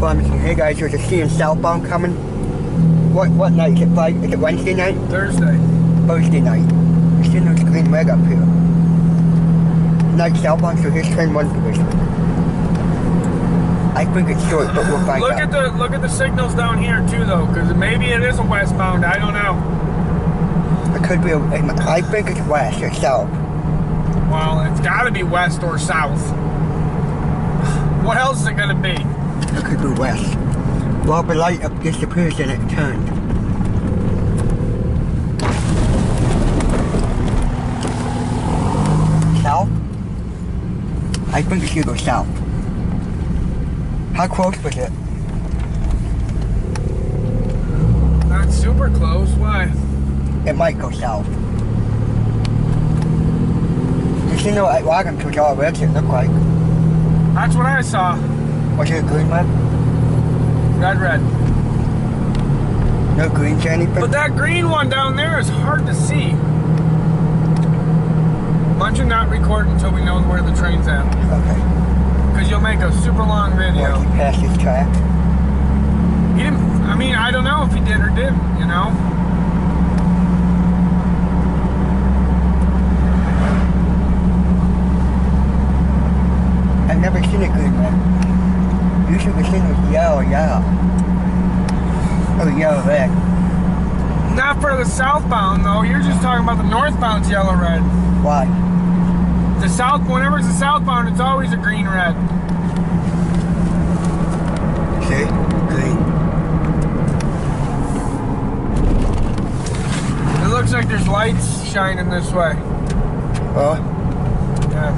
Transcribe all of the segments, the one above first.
promising. Hey guys, there's a CN southbound coming. What night? Is it Wednesday night? Thursday night. You see there's green red up here. Night southbound, so here's train 1 position. I think it's short, but we'll find out. Look at the signals down here too, though, because maybe it is a westbound. I don't know. It could be. I think it's west or south. Well, it's got to be west or south. What else is it gonna be? It could be west. Well, the light up disappears and it turned. South? I think it should go south. How close was it? Not super close. Why? It might go south. You see no wagon to all red it looked like. That's what I saw. Was it a green red? Red. No greens or anything? But that green one down there is hard to see. Why don't you not record until we know where the train's at? Okay. Because you'll make a super long video. Like he passed his track? He didn't, I mean, I don't know if he did or didn't, you know? I've never seen a green red. Usually the thing was yellow. Oh, yellow red. Not for the southbound though, you're just talking about the northbound's yellow red. Why? The south, whenever it's a southbound, it's always a green red. See? Green. It looks like there's lights shining this way. Oh? Yeah.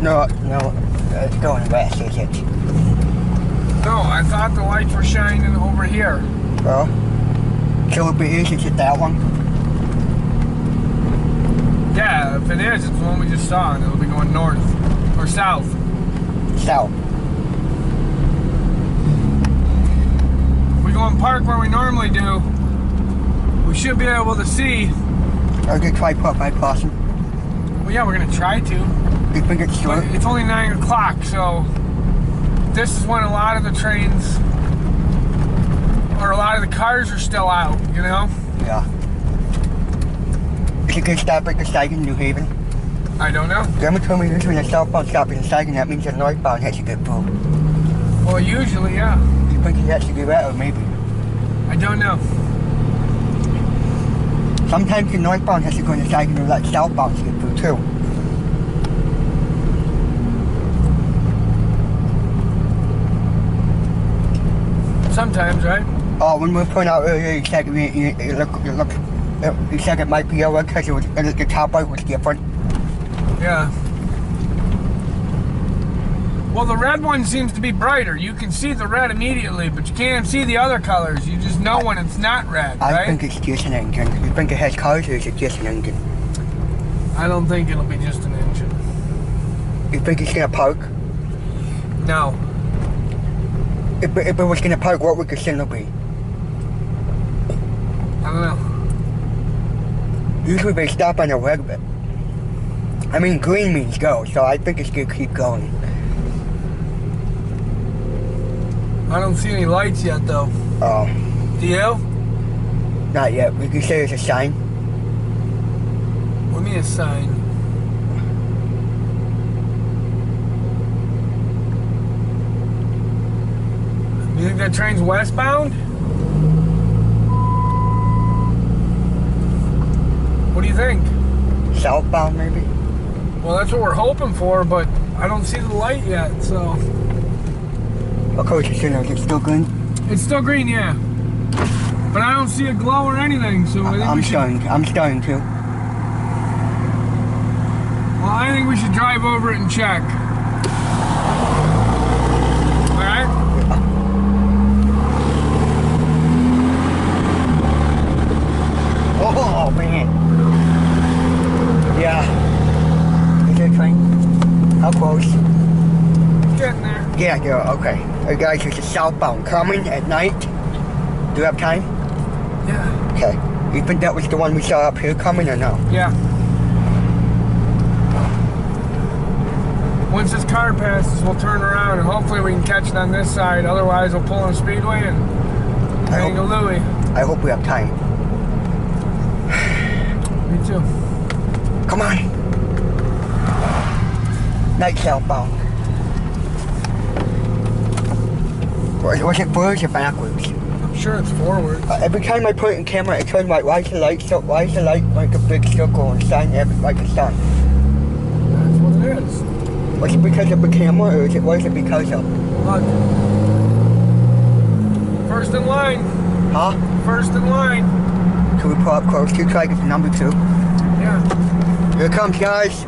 No, it's going west, is it? No, I thought the lights were shining over here. Oh? So if it is it that one? Yeah, if it is, it's the one we just saw, and it'll be going north or south. South. If we go and park where we normally do, we should be able to see. Are you gonna try put by crossing? Well, yeah, we're gonna try to. You think it's short? But it's only 9 o'clock, so this is when a lot of the trains or a lot of the cars are still out, you know? Yeah. Is it gonna stop at the side in New Haven? I don't know. Grandma told me this when the southbound stops in the side, and that means the northbound has to get through. Well, usually, yeah. You think he has to do that, or maybe? I don't know. Sometimes the northbound has to go in the side and let southbound get through too. Sometimes, right? Oh, when we point out earlier, you said you said it might be yellow because the top light was different. Yeah. Well, the red one seems to be brighter. You can see the red immediately, but you can't see the other colors. You just know when it's not red, right? I think it's just an engine. You think it has colors, or is it just an engine? I don't think it'll be just an engine. You think it's gonna park? No. If it was gonna park, what would the signal be? I don't know. Usually they stop on a red bit. I mean, green means go, so I think it's gonna keep going. I don't see any lights yet, though. Oh. Do you? Not yet. We could say there's a sign. What do you mean a sign? You think that train's westbound? What do you think? Southbound, maybe? Well, that's what we're hoping for, but I don't see the light yet, so... Of course, the signal is still green. It's still green, yeah. But I don't see a glow or anything, so I think I'm starting to. Well, I think we should drive over it and check. Alright? Oh, man. Yeah. Is there a train? How close? Getting there. Yeah, okay. Hey guys, there's a southbound coming at night. Do you have time? Yeah. Okay. You think that was the one we saw up here coming or no? Yeah. Once this car passes, we'll turn around and hopefully we can catch it on this side. Otherwise, we'll pull on Speedway and hang a Louie. I hope we have time. Me too. Come on. Night southbound. Was it forwards or backwards? I'm sure it's forward. Every time I put it in camera, it turns like, why is the light like a big circle and shine like a sun? That's what it is. Was it because of the camera or was it because of? Look. First in line. Huh? First in line. Should we pull up close to try to get the number 2? Yeah. Here it comes, guys.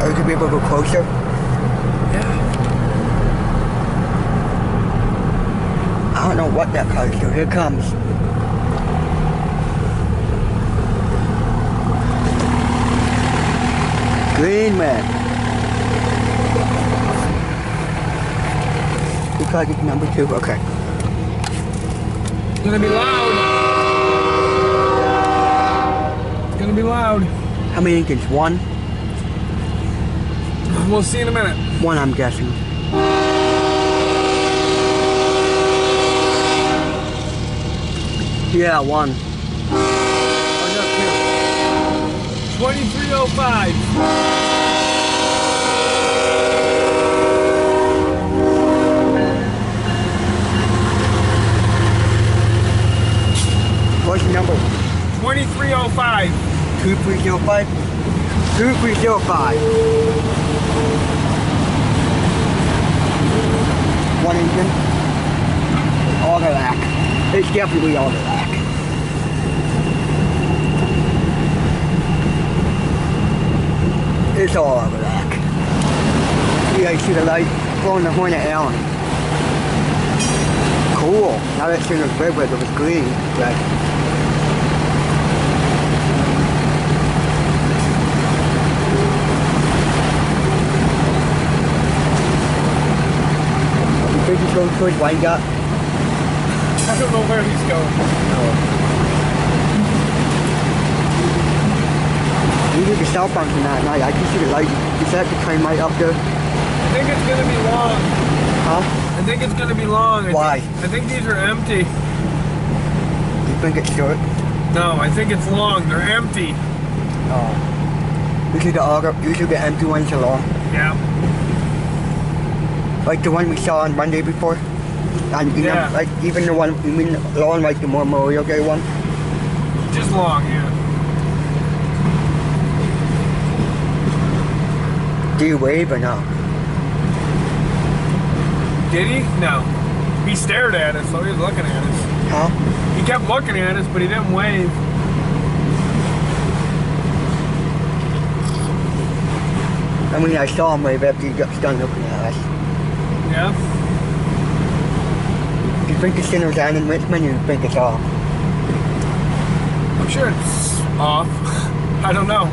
Are you gonna be able to go closer? Yeah. I don't know what that car is doing. Here it comes. Green man. We try to get number 2. Okay. It's gonna be loud. It's gonna be loud. How many engines? 1? We'll see in a minute. 1, I'm guessing. Yeah, 1. Oh, no, 2305. 2. What's the number? 2305. 2305? 2305. 1 engine. Autolac. It's definitely autolac. It's all autolac. You guys see the light blowing the horn at Allen. Cool. Now that thing was red, but it was green. But he's going towards Wyandotte. I don't know where he's going. You need the southbound from that night. I can see the light. Is that the train right up there? I think it's gonna be long. Huh? I think it's gonna be long. Why? I think these are empty. You think it's short? No, I think it's long. They're empty. Oh. Usually the empty ones are long. Yeah. Like the one we saw on Monday before? And you know, like even the one, you mean long like the Memorial Day one? Just long, yeah. Do you wave or no? Did he? No. He stared at us, so he was looking at us. Huh? He kept looking at us, but he didn't wave. I mean, I saw him wave after he got done looking at us. Yeah? Do you think the signal's on in Richmond or do you think it's off? I'm sure it's off. I don't know.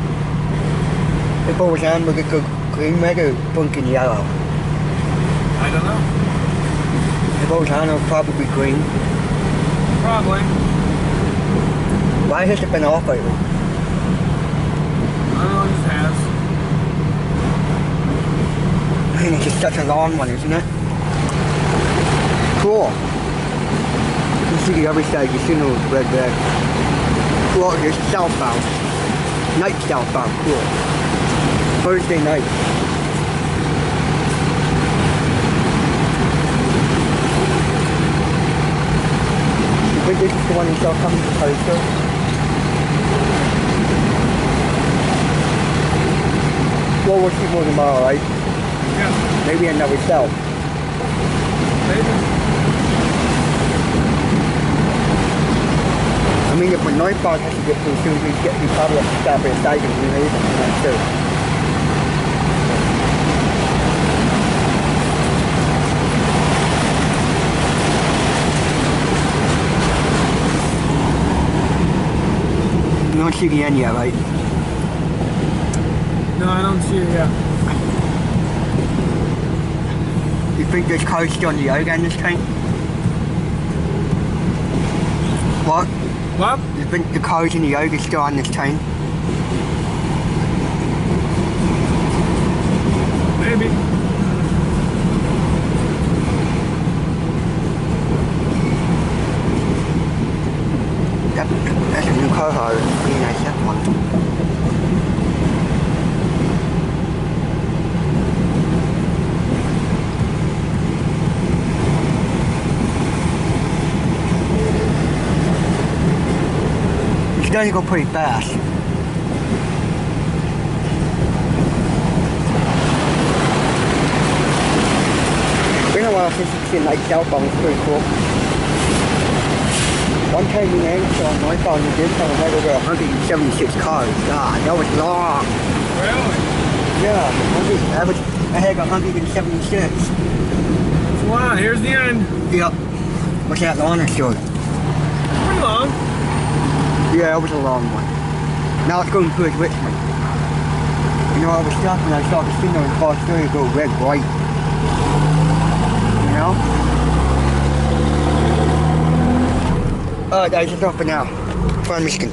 If it was on, would it go green, red, or blinking yellow? I don't know. If it was on, it would probably be green. Probably. Why has it been off lately? I don't know, it just has. I mean, it's just such a long one, isn't it? Cool. You see the other side, you see no red there. Cool, here's southbound. Night southbound, cool. Thursday night. You think this is the one you saw coming to Coaster? Well, we'll see more tomorrow, right? Yeah. Maybe another cell. Maybe. I mean, if a northbound has to get through soon, you probably have to stop at a side and relay them, I'm not sure. You don't see the end yet, right? No, I don't see it yet. You think there's cars still on the other end this time? What? What? You think the cars in the yard are still on this train? That's a new car harder. Pretty nice, that one. It's going to go pretty fast. Been a while since you've seen like cell phone, it's pretty cool. One time we landed on my phone, we did phone had over 176 cars. God, that was long. Really? Yeah, I had 176. Wow, here's the end. Yep. What's that long or short? Pretty long. Yeah, it was a long one. Now it's going towards Richmond. You know, I was stopping and I saw the signal in Fox 30 go red bright. You know? Alright guys, that's all for now. From Michigan.